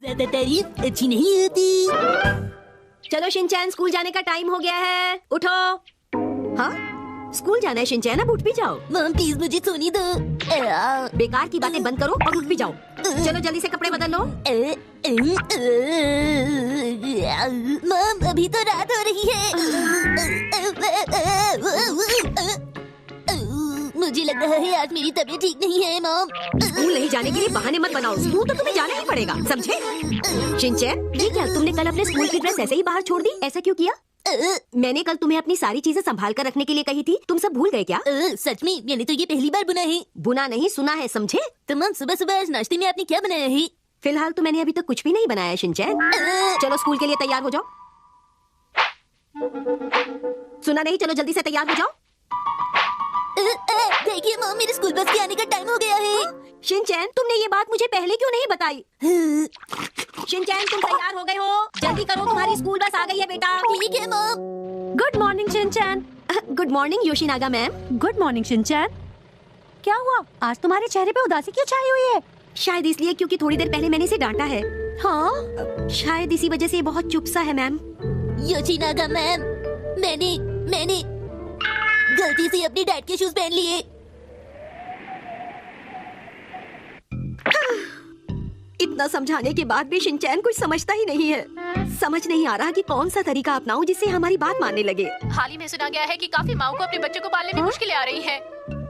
ज्यादा तारीफ अच्छी नहीं होती। चलो शिनचैन, स्कूल जाने का टाइम हो गया है, उठो। हाँ, स्कूल जाना है शिनचैन, अब उठ भी जाओ। मॉम प्लीज मुझे सोने दो। बेकार की बातें बंद करो और उठ भी जाओ। चलो जल्दी से कपड़े बदल लो। मॉम अभी तो रात हो रही है। मुझे लग रहा है आज मेरी तबीयत ठीक नहीं है मॉम। स्कूल नहीं जाने के लिए बहाने मत बनाओ, स्कूल तो तुम्हें जाना ही पड़ेगा, समझे? शिनचैन, ये क्या तुमने कल अपने स्कूल की ड्रेस ऐसे ही बाहर छोड़ दी? ऐसा क्यों किया? मैंने कल तुम्हें अपनी सारी चीजें संभाल कर रखने के लिए कही थी, तुम सब भूल गए क्या? सच में मैंने तो ये पहली बार बुना है। बुना नहीं, सुना है, समझे? तो मॉम सुबह सुबह आज नाश्ते में आपने क्या बनाया है? फिलहाल तो मैंने अभी तक कुछ भी नहीं बनाया शिनचैन। चलो स्कूल के लिए तैयार हो जाओ। सुना नहीं? चलो जल्दी से तैयार हो जाओ। देखिए मॉम, मेरे स्कूल बस के आने का टाइम हो गया है। शिनचैन, तुमने ये बात मुझे पहले क्यों नहीं बताई? शिनचैन, तुम तैयार हो गए हो? जल्दी करो, तुम्हारी स्कूल बस आ गई है बेटा। ठीक है mom. Good morning Shinchan. Good morning Yoshinaga ma'am. Good morning Shinchan. क्या हुआ, आज तुम्हारे चेहरे पे उदासी क्यों छाई हुई है? शायद इसलिए क्योंकि थोड़ी देर पहले मैंने इसे डांटा है। हाँ, शायद इसी वजह से ये बहुत चुप सा है मैम। योशिनागा मैम, मैंने गलती से अपने डैड के शूज पहन लिए। इतना समझाने के बाद भी शिनचैन कुछ समझता ही नहीं है। समझ नहीं आ रहा कि कौन सा तरीका अपनाऊं जिससे हमारी बात मानने लगे। हाल ही में सुना गया है कि काफी माओं को अपने बच्चों को पालने में मुश्किलें आ रही हैं।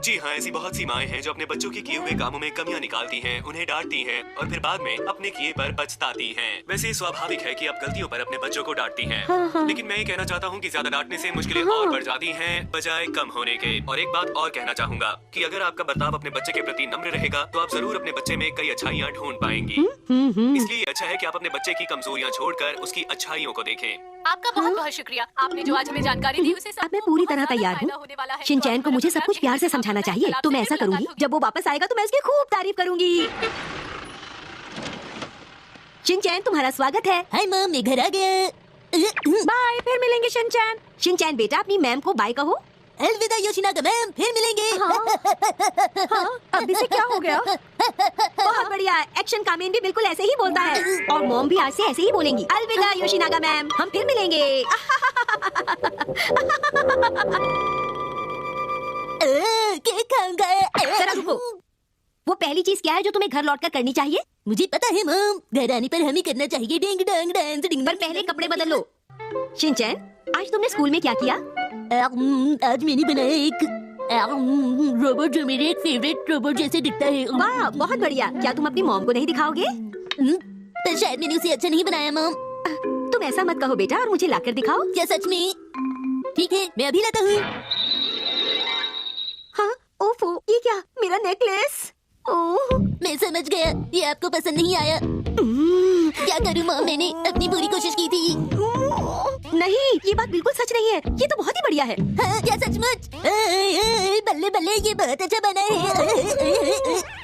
जी हाँ, ऐसी बहुत सी माएं हैं जो अपने बच्चों के किए हुए कामों में कमियां निकालती हैं, उन्हें डांटती हैं और फिर बाद में अपने किए पर पछताती हैं। वैसे स्वाभाविक है कि आप गलतियों पर अपने बच्चों को डांटती हैं, लेकिन मैं ये कहना चाहता हूँ कि ज्यादा डांटने से मुश्किलें और बढ़ जाती हैं बजाय कम होने के। और एक बात और कहना चाहूँगा कि अगर आपका बर्ताव अपने बच्चे के प्रति नम्र रहेगा तो आप जरूर अपने बच्चे में कई अच्छाइयाँ ढूंढ पाएंगी। इसलिए अच्छा है कि आप अपने बच्चे की कमजोरियाँ छोड़कर उसकी अच्छाइयों को देखें। आपका बहुत बहुत शुक्रिया, आपने जो आज हमें जानकारी दी उसे अब मैं पूरी तरह तैयार हूँ। शिनचैन को मुझे सब कुछ प्यार से समझाना चाहिए, तो मैं ऐसा करूंगी। जब वो वापस आएगा तो मैं उसकी खूब तारीफ करूंगी। शिनचैन, तुम्हारा स्वागत है। हाय मॉम, मैं घर आ गया। बाय, फिर मिलेंगे शिनचैन। शिनचैन बेटा, अपनी मैम को बाय कहो। अलविदा योशिनागा मैम, फिर मिलेंगे। हाँ, अब इसे क्या हो गया? बहुत बढ़िया, एक्शन कामेन भी बिल्कुल ऐसे ही बोलता है और मॉम भी आज से ऐसे ही बोलेंगी। अलविदा योशिनागा मैम, हम फिर मिलेंगे। केक खाऊंगा। जरा रुको, वो पहली चीज क्या है जो तुम्हें घर लौटकर करनी चाहिए? मुझे पता है मॉम, घर आने पर हमें करना चाहिए डिंग डंग डांस डिंग। पर पहले कपड़े बदल लो। शिनचैन, आज तुमने स्कूल में क्या किया? आज मैंने बनाया एक रोबोट जो मेरे एक फेवरेट रोबोट जैसे दिखता है। वाह, बहुत बढ़िया। क्या तुम अपनी मॉम को नहीं दिखाओगे? पर शायद मैंने उसे अच्छा नहीं बनाया मॉम। तुम ऐसा मत कहो बेटा और मुझे लाकर दिखाओ। क्या सच में? ठीक है, मैं अभी लाता हूँ। हाँ, ओफो, ये क्या? मेरा नेकलेस। ओह, मैं समझ गया, ये आपको पसंद नहीं आया। क्या करूँ मॉम, मैंने अपनी पूरी कोशिश की थी। नहीं, ये बात बिल्कुल सच नहीं है। ये तो बहुत ही बढ़िया है। हाँ, क्या सचमुच? बल्ले बल्ले, ये बहुत अच्छा बना है।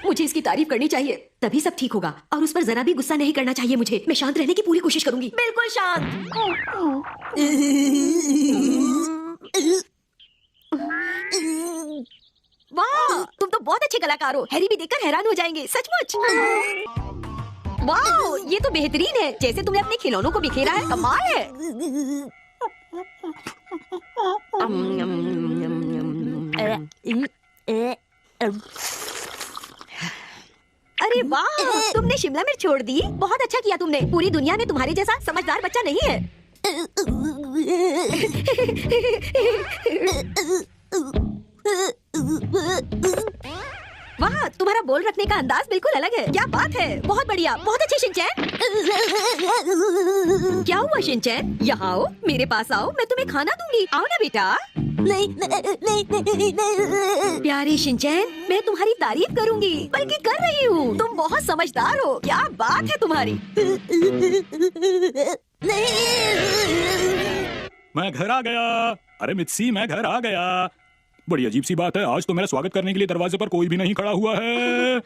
मुझे इसकी तारीफ करनी चाहिए, तभी सब ठीक होगा। और उस पर जरा भी गुस्सा नहीं करना चाहिए मुझे। मैं शांत रहने की पूरी कोशिश करूंगी। बिल्कुल शांत। वाह, तुम तो बहुत अच्छे कलाकार हो। हैरी भी देखकर हैरान हो जाएंगे, सचमुच। वाह, ये तो बेहतरीन है। जैसे तुमने अपने खिलौनों को बिखेरा है, कमाल है। अरे वाह, तुमने शिमला मिर्च छोड़ दी। बहुत अच्छा किया तुमने। पूरी दुनिया में तुम्हारे जैसा समझदार बच्चा नहीं है। वाह, तुम्हारा बोल रखने का अंदाज बिल्कुल अलग है। क्या बात है, बहुत बढ़िया, बहुत अच्छे शिनचैन। क्या हुआ शिनचैन? यहाँ आओ, मेरे पास आओ, मैं तुम्हें खाना दूंगी। आओ ना बेटा। नहीं। प्यारे शिनचैन, मैं तुम्हारी तारीफ करूंगी, बल्कि कर रही हूँ। तुम बहुत समझदार हो। क्या बात है तुम्हारी। मैं घर आ गया। अरे मित्सी, मैं घर आ गया। बड़ी अजीब सी बात है, आज तो मेरा स्वागत करने के लिए दरवाजे पर कोई भी नहीं खड़ा हुआ है।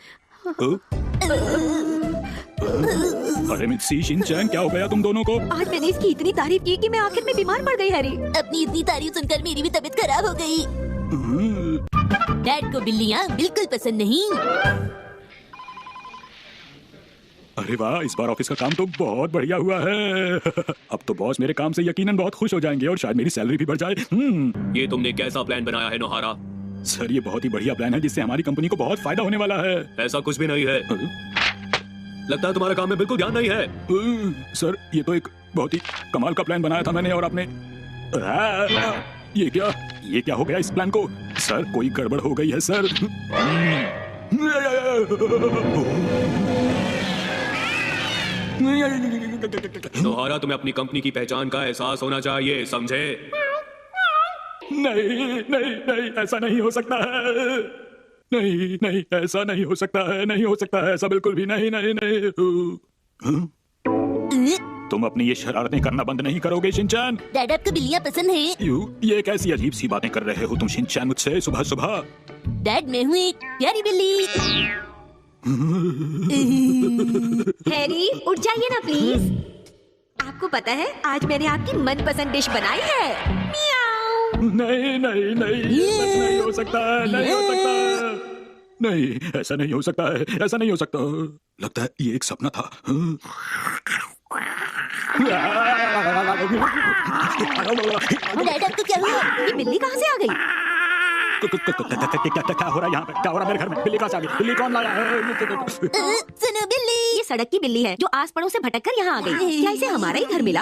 अरे मित्सी, शिनचैन, क्या हो गया तुम दोनों को? आज मैंने इसकी इतनी तारीफ की कि मैं आखिर में बीमार पड़ गई हैरी। अपनी इतनी तारीफ सुनकर मेरी भी तबीयत खराब हो गई। डैड को बिल्लियाँ बिल्कुल पसंद नहीं। अरे वाह, इस बार ऑफिस का काम तो बहुत बढ़िया हुआ है। अब तो बॉस मेरे काम से यकीनन बहुत खुश हो जाएंगे और शायद मेरी सैलरी भी बढ़ जाए। ये तुमने कैसा प्लान बनाया है नोहारा? सर, ये बहुत ही बढ़िया प्लान है जिससे हमारी कंपनी को बहुत फायदा होने वाला है। ऐसा कुछ भी नहीं है। लगता है तुम्हारा काम में बिल्कुल ध्यान नहीं है। सर, ये तो एक बहुत ही कमाल का प्लान बनाया था मैंने और आपने ये क्या हो गया इस प्लान को? सर, कोई गड़बड़ हो गई है सर। नोहारा, तुम्हें अपनी कंपनी की पहचान का एहसास होना चाहिए, समझे? नहीं नहीं नहीं, ऐसा नहीं हो सकता है। नहीं नहीं, ऐसा नहीं हो सकता है, नहीं हो सकता है ऐसा बिल्कुल भी नहीं नहीं नहीं। तुम अपनी ये शरारतें करना बंद नहीं करोगे शिनचैन? डैड, आपको बिल्लियाँ पसंद है? ये कैसी अजीब सी बातें कर रहे हो तुम शिनचैन मुझसे सुबह सुबह? डैड, मैं हूँ एक प्यारी बिल्ली। हैरी, उठ जाइए ना प्लीज। आपको पता है आज मैंने आपकी मनपसंद डिश बनाई है। मियाओ। नहीं नहीं नहीं, सच नहीं हो सकता है, नहीं हो सकता है। नहीं, ऐसा नहीं हो सकता है, ऐसा नहीं हो सकता। लगता है ये एक सपना था। डैड, आपको क्या हुआ? ये बिल्ली कहाँ से आ गई? क्या हो रहा है यहाँ पे? क्या हो रहा है मेरे घर में? बिल्ली कहाँ से आ गई? बिल्ली कौन लाया है? सुनो बिल्ली। ये सड़क की बिल्ली है जो आस पड़ोस से भटक कर यहाँ आ गई। क्या इसे हमारा ही घर मिला?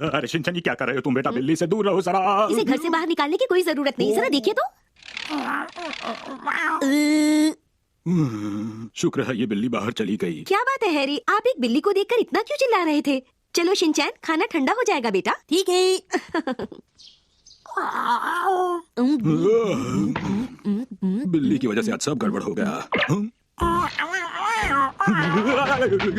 अरे शिनचैन, ये क्या कर रहे हो तुम? बेटा, बिल्ली से दूर रहो जरा। इसे घर से बाहर निकालने की कोई जरूरत नहीं, जरा देखिए तो। शुक्र है ये बिल्ली बाहर चली गई। क्या बात है हैरी, आप एक बिल्ली को देखकर इतना क्यों चिल्ला रहे थे? चलो शिनचैन, खाना ठंडा हो जाएगा बेटा। ठीक है। बिल्ली की वजह से आज सब गड़बड़ हो गया।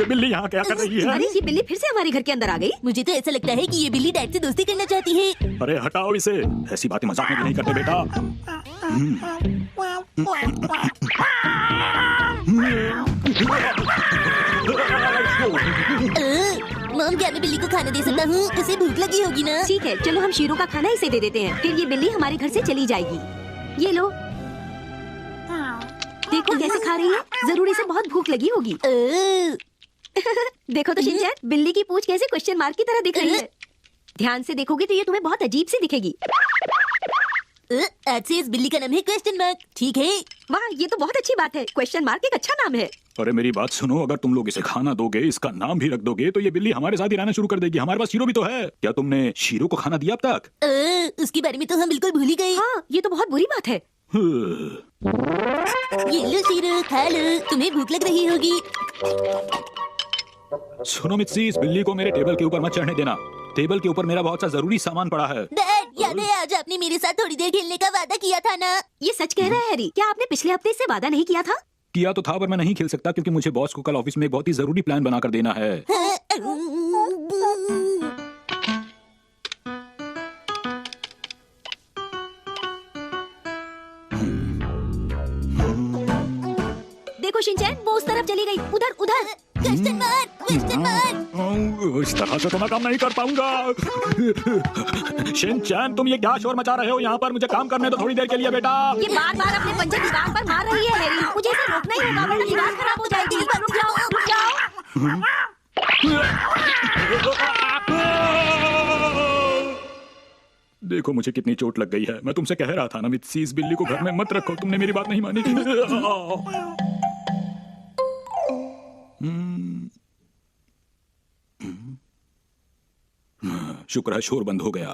बिल्ली यहाँ क्या कर रही है? अरे, ये बिल्ली फिर से हमारे घर के अंदर आ गई। मुझे तो ऐसा लगता है कि ये बिल्ली डैड से दोस्ती करना चाहती है। अरे हटाओ इसे, ऐसी बातें मजाक में भी नहीं करते बेटा। मॉम, क्या मैं बिल्ली को खाना दे सकता हूँ? उसे भूख लगी होगी ना? ठीक है, चलो हम शीरो का खाना इसे दे देते हैं, फिर ये बिल्ली हमारे घर से चली जाएगी। ये लो, देखो कैसे खा रही है, जरूर इसे बहुत भूख लगी होगी। देखो तो शिनचैन, बिल्ली की पूंछ कैसे क्वेश्चन मार्क की तरह दिख रही है। ध्यान से देखोगे तो ये तुम्हें बहुत अजीब सी दिखेगी। आज से इस बिल्ली का नाम है क्वेश्चन मार्क। ठीक है। वाह, ये तो बहुत अच्छी बात है, क्वेश्चन मार्क एक अच्छा नाम है। अरे मेरी बात सुनो, अगर तुम लोग इसे खाना दोगे, इसका नाम भी रख दोगे, तो ये बिल्ली हमारे साथ ही रहना शुरू कर देगी। हमारे पास शीरो भी तो है। क्या तुमने शीरो को खाना दिया अब तक? उसके बारे में तो हम बिल्कुल भूल ही गए। हाँ, ये तो बहुत बुरी बात है। ये लो शीरो, खा लो, तुम्हें भूख लग रही होगी। सुनो मित्सी, इस बिल्ली को मेरे टेबल के ऊपर मत चढ़ने देना। टेबल के ऊपर मेरा बहुत सा जरूरी सामान पड़ा है। डैड, याद है आज आपने मेरे साथ थोड़ी देर खेलने का वादा किया था ना? ये सच कह रहा है हैरी, क्या आपने पिछले हफ्ते से वादा नहीं किया था? किया तो था, पर मैं नहीं खेल सकता क्योंकि मुझे बॉस को कल ऑफिस में एक बहुत ही जरूरी प्लान बनाकर देना है। देखो शिनचैन, वो उस तरफ चली गई, उधर उधर। Question mark, question mark. इस तरह से तो मैं काम नहीं कर पाऊंगा। शिनचैन, तुम ये क्या शोर मचा रहे हो यहाँ पर? मुझे काम करने दो थोड़ी देर के लिए बेटा। ये बार बार अपने पंजे दीवार पर मार रही है हैरी, मुझे इसे रोकना ही होगा वरना दीवार खराब हो जाएगी। रुक जाओ, रुक जाओ। देखो मुझे कितनी चोट लग गई है। मैं तुमसे कह रहा था ना मित्सी, इस बिल्ली को घर में मत रखो, तुमने मेरी बात नहीं मानी। शुक्र है शोर बंद हो गया।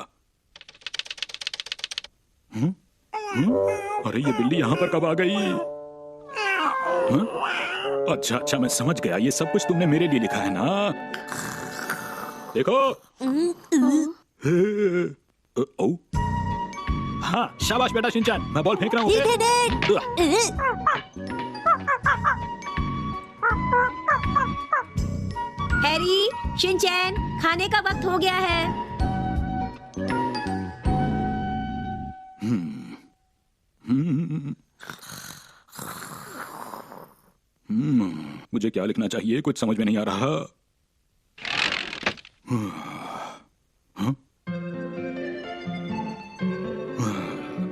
अरे ये बिल्ली यहाँ पर कब आ गई? अच्छा अच्छा, मैं समझ गया, ये सब कुछ तुमने मेरे लिए लिखा है ना। देखो। ओ, हाँ शाबाश बेटा शिनचैन, मैं बॉल फेंक रहा हूँ। ठीक है डैड। हैरी, शिनचैन, खाने का वक्त हो गया है। मुझे क्या लिखना चाहिए, कुछ समझ में नहीं आ रहा।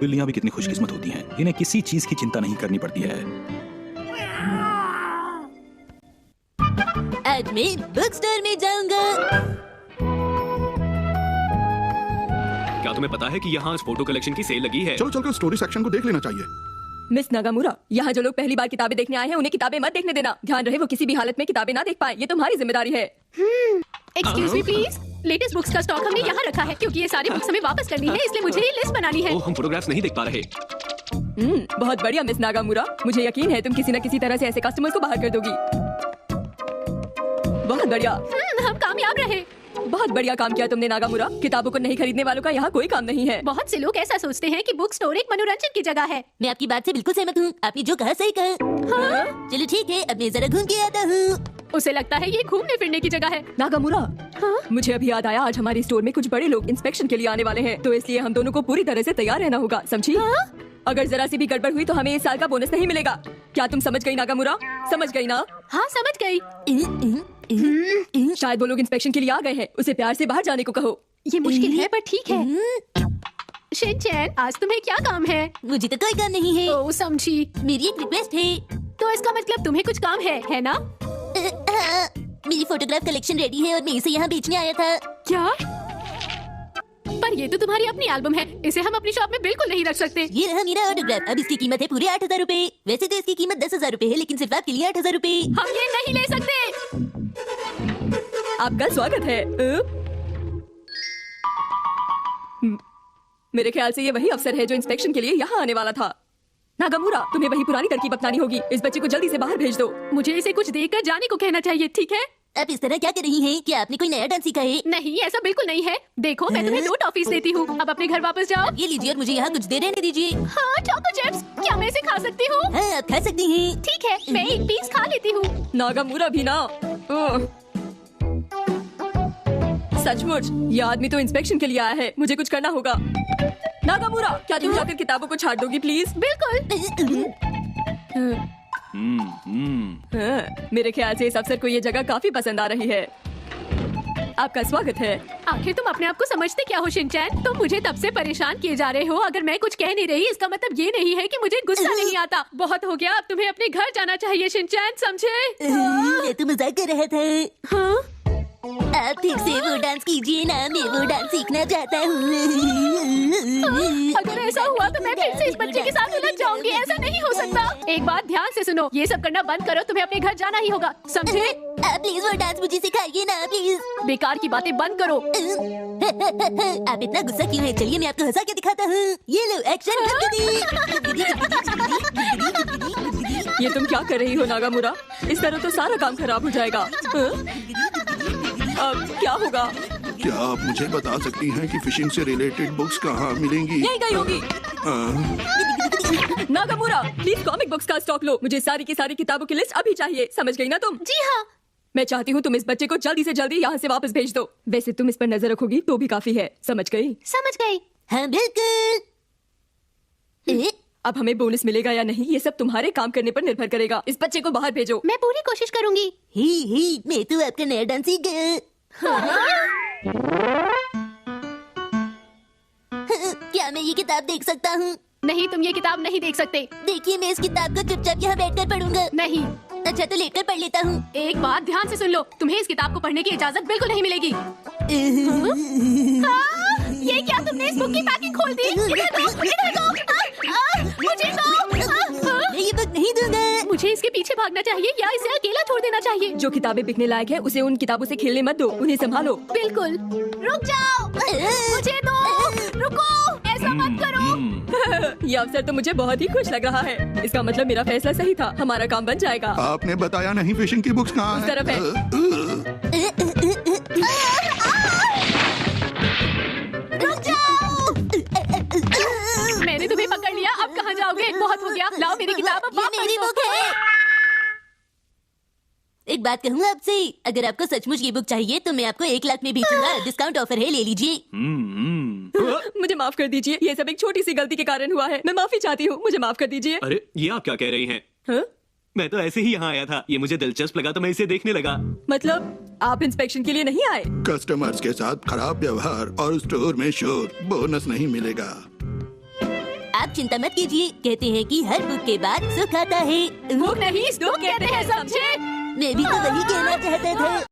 बिल्लियां भी कितनी खुशकिस्मत होती हैं, इन्हें किसी चीज की चिंता नहीं करनी पड़ती है। आज मैं बुक स्टोर में जाऊंगा। क्या तुम्हें पता है कि यहाँ आज फोटो कलेक्शन की सेल लगी है? चलो चलकर स्टोरी सेक्शन को देख लेना चाहिए। मिस नागामुरा, यहाँ जो लोग पहली बार किताबें देखने आए हैं उन्हें किताबें मत देखने देना। ध्यान रहे वो किसी भी हालत में किताबें ना देख पाए, ये तुम्हारी जिम्मेदारी है। Excuse me please, latest books का स्टॉक हमने यहाँ रखा है क्योंकि ये सारी बुक्स हमें वापस करनी है, इसलिए मुझे ये लिस्ट बनानी है। ओह, हम फोटोग्राफ्स नहीं देख पा रहे। बहुत बढ़िया मिस नागामुरा, मुझे यकीन है तुम किसी न किसी तरह से ऐसे कस्टमर्स को बाहर कर दोगी। बहुत बढ़िया, हम कामयाब रहे। बहुत बढ़िया काम किया तुमने नागामुरा। किताबों को नहीं खरीदने वालों का यहाँ कोई काम नहीं है। बहुत से लोग ऐसा सोचते हैं कि बुक स्टोर एक मनोरंजन की जगह है। मैं आपकी बात से बिल्कुल सहमत हूँ। आपने जो कहा सही कहा। हाँ? चलो ठीक है, अब मैं जरा घूम के आता हूँ। उसे लगता है ये घूमने फिरने की जगह है। नागामुरा, मुझे अभी याद आया, आज हमारे स्टोर में कुछ बड़े लोग इंस्पेक्शन के लिए आने वाले हैं, तो इसलिए हम दोनों को पूरी तरह से तैयार रहना होगा, समझी? अगर जरा सी भी गड़बड़ हुई तो हमें इस साल का बोनस नहीं मिलेगा। क्या तुम समझ गई नागामुरा? समझ गई ना? हाँ समझ गई। शायद वो लोग इंस्पेक्शन के लिए आ गए हैं, उसे प्यार से बाहर जाने को कहो। ये मुश्किल है पर ठीक है। शिनचैन, आज तुम्हें क्या काम है? मुझे तो कोई काम नहीं है। ओ समझी। मेरी एक रिक्वेस्ट है। तो इसका मतलब तुम्हें कुछ काम है ना? हाँ, मेरी फोटोग्राफ कलेक्शन रेडी है और मैं इसे यहाँ बेचने आया था। क्या? पर ये तो तुम्हारी अपनी एल्बम है, इसे हम अपनी शॉप में बिल्कुल नहीं रख सकते। ये रहा मेरा ऑटोग्राफ। अब इसकी कीमत है पूरे 8,000 रूपए। वैसे तो इसकी कीमत 10,000 रूपए है, लेकिन सिर्फ आपके लिए 8,000 रूपए। हम ये नहीं ले सकते। आपका स्वागत है। मेरे ख्याल से ये वही अफसर है जो इंस्पेक्शन के लिए यहाँ आने वाला था। नागामुरा, तुम्हें वही पुरानी तरकीब अपनानी होगी। इस बच्चे को जल्दी से बाहर भेज दो। मुझे इसे कुछ देकर जाने को कहना चाहिए, ठीक है? आप इस तरह क्या कर रही हैं? क्या आपने कोई नया डांस सीखा है? नहीं, ऐसा बिल्कुल नहीं है। देखो, मैं तुम्हें 2 टॉफीज देती हूँ। अब अपने घर वापस जाओ। ये लीजिए और मुझे यहाँ कुछ देर रहने दीजिए। हाँ, चोको चिप्स। क्या मैं इसे खा सकती हूँ? हाँ, आप खा सकती हैं। ठीक है, मैं एक पीस खा लेती हूँ। नागामुरा भी ना। सचमुच ये आदमी तो इंस्पेक्शन के लिए आया है, मुझे कुछ करना होगा। नागामुरा, क्या तुम जाकर किताबों को छाट दोगी प्लीज? बिल्कुल। मेरे ख्याल से इस अफसर को ये जगह काफी पसंद आ रही है। आपका स्वागत है। आखिर तुम अपने आप को समझते क्या हो शिनचैन? तुम मुझे तब से परेशान किए जा रहे हो। अगर मैं कुछ कह नहीं रही, इसका मतलब ये नहीं है कि मुझे गुस्सा नहीं आता। बहुत हो गया, अब तुम्हें अपने घर जाना चाहिए शिनचैन, समझे? मैं तो मजाक कर रहा था। हाँ? आप ठीक से वो डांस कीजिए ना, मैं वो डांस सीखना चाहता हूँ। अगर ऐसा हुआ तो मैं फिर से इस बच्चे के साथ उलझ जाऊंगी। ऐसा नहीं हो सकता। एक बात ध्यान से सुनो, ये सब करना बंद करो। तुम्हें अपने घर जाना ही होगा, समझे? आप प्लीज वो डांस मुझे सिखाइए ना, प्लीज। बेकार की बातें बंद करो। आप इतना गुस्सा क्यों है? चलिए मैं आपको हंसा के दिखाता हूँ। ये लो एक्शन। ये तुम क्या कर रही हो नागामुरा? इस तरह तो सारा काम खराब हो जाएगा। अब क्या होगा? क्या आप मुझे बता सकती हैं कि फिशिंग से रिलेटेड बुक्स कहाँ मिलेंगी? यही गई होगी। नागामुरा, प्लीज कॉमिक बुक्स का स्टॉक लो। मुझे सारी की सारी किताबों की लिस्ट अभी चाहिए, समझ गई ना तुम? जी हाँ। मैं चाहती हूँ तुम इस बच्चे को जल्दी से जल्दी यहाँ से वापस भेज दो। वैसे तुम इस पर नजर रखोगी तो भी काफी है, समझ गई? समझ गई। हाँ बिल्कुल। अब हमें बोनस मिलेगा या नहीं, ये सब तुम्हारे काम करने पर निर्भर करेगा। इस बच्चे को बाहर भेजो। मैं पूरी कोशिश करूंगी। ही मैं तो आपका नया डांस सीख गया। क्या मैं ये किताब देख सकता हूँ? नहीं, तुम ये किताब नहीं देख सकते। देखिए, मैं इस किताब को चुपचाप यहाँ बैठकर पढ़ूंगा। नहीं। अच्छा तो लेटकर पढ़ लेता हूँ। एक बात ध्यान से सुन लो, तुम्हें इस किताब को पढ़ने की इजाजत बिल्कुल नहीं मिलेगी। ये क्या, तुमने इस बुक की पैकिंग खोल दी? इधर दो, इधर दो। मुझे दो। मैं ये बुक नहीं दूंगा। मुझे इसके पीछे भागना चाहिए या इसे अकेला छोड़ देना चाहिए? जो किताबें बिकने लायक है उसे उन किताबों से खेलने मत दो, उन्हें संभालो। बिल्कुल। रुक जाओ, मुझे दो। रुको, ऐसा मत करो। ये अवसर तो मुझे बहुत ही खुश लग रहा है। इसका मतलब मेरा फैसला सही था, हमारा काम बन जाएगा। आपने बताया नहीं फिशिंग की बुक्स कहाँ उस हैं? तरफ रुक जाओ। मैंने तुम्हें पकड़ लिया, अब कहाँ जाओगे? बहुत हो गया, लाओ मेरी किताब अब ये वापस मेरी दो। बुक है। एक बात कहूँ आपसे, अगर आपको सचमुच ये बुक चाहिए तो मैं आपको 1 लाख में बेचूंगा। डिस्काउंट ऑफर है, ले लीजिए। मुझे माफ कर दीजिए, ये सब एक छोटी सी गलती के कारण हुआ है। मैं माफी चाहती हूँ, मुझे माफ कर दीजिए। अरे ये आप क्या कह रही हैं? हाँ? मैं तो ऐसे ही यहाँ आया था, ये मुझे दिलचस्प लगा तो मैं इसे देखने लगा। मतलब आप इंस्पेक्शन के लिए नहीं आए? कस्टमर्स के साथ खराब व्यवहार और स्टोर में शोर, बोनस नहीं मिलेगा। आप चिंता मत कीजिए, कहते हैं कि हर बुक के बाद सुख आता है। बुक नहीं, दुख कहते हैं, समझे? मैं भी तो वही कहना चाहते थे।